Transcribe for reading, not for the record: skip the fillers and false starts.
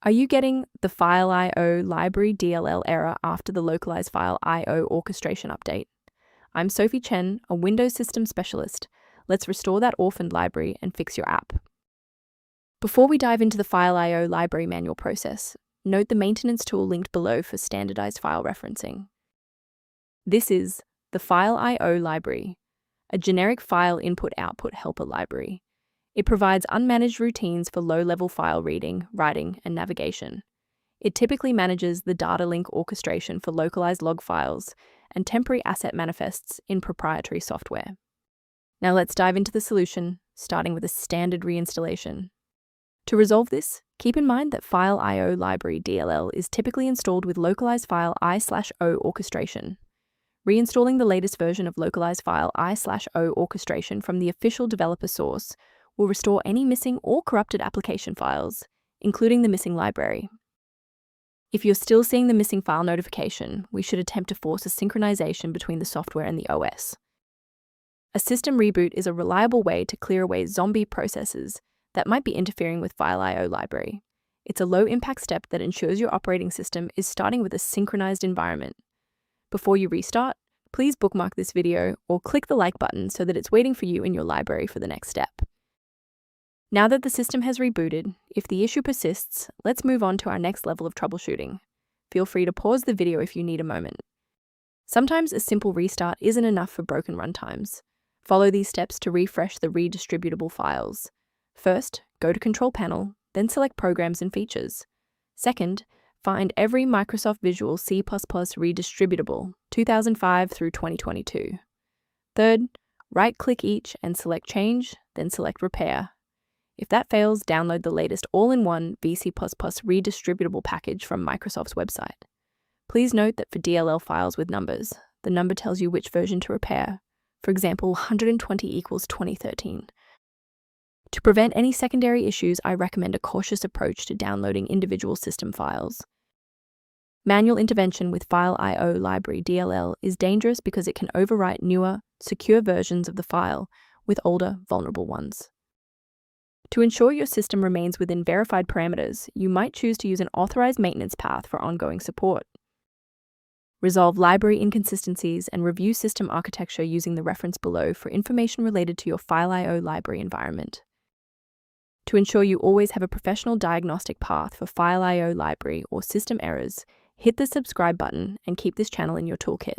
Are you getting the Fileio Library DLL error after the Localized File I/O orchestration update? I'm Sophie Chen, a Windows system specialist. Let's restore that orphaned library and fix your app. Before we dive into the Fileio library manual process, note the maintenance tool linked below for standardized file referencing. This is the Fileio library, a generic file input-output helper library. It provides unmanaged routines for low-level file reading, writing, and navigation. It typically manages the data link orchestration for localized log files and temporary asset manifests in proprietary software. Now let's dive into the solution, starting with a standard reinstallation. To resolve this, keep in mind that Fileio Library DLL is typically installed with Localized File I/O orchestration. Reinstalling the latest version of Localized File I/O orchestration from the official developer source will restore any missing or corrupted application files, including the missing library. If you're still seeing the missing file notification, we should attempt to force a synchronization between the software and the OS. A system reboot is a reliable way to clear away zombie processes that might be interfering with Fileio library. It's a low-impact step that ensures your operating system is starting with a synchronized environment. Before you restart, please bookmark this video or click the like button so that it's waiting for you in your library for the next step. Now that the system has rebooted, if the issue persists, let's move on to our next level of troubleshooting. Feel free to pause the video if you need a moment. Sometimes a simple restart isn't enough for broken runtimes. Follow these steps to refresh the redistributable files. First, go to Control Panel, then select Programs and Features. Second, find every Microsoft Visual C++ Redistributable 2005 through 2022. Third, right-click each and select Change, then select Repair. If that fails, download the latest all-in-one VC++ redistributable package from Microsoft's website. Please note that for DLL files with numbers, the number tells you which version to repair. For example, 120 equals 2013. To prevent any secondary issues, I recommend a cautious approach to downloading individual system files. Manual intervention with Fileio Library DLL is dangerous because it can overwrite newer, secure versions of the file with older, vulnerable ones. To ensure your system remains within verified parameters, you might choose to use an authorized maintenance path for ongoing support. Resolve library inconsistencies and review system architecture using the reference below for information related to your Fileio library environment. To ensure you always have a professional diagnostic path for Fileio library or system errors, hit the subscribe button and keep this channel in your toolkit.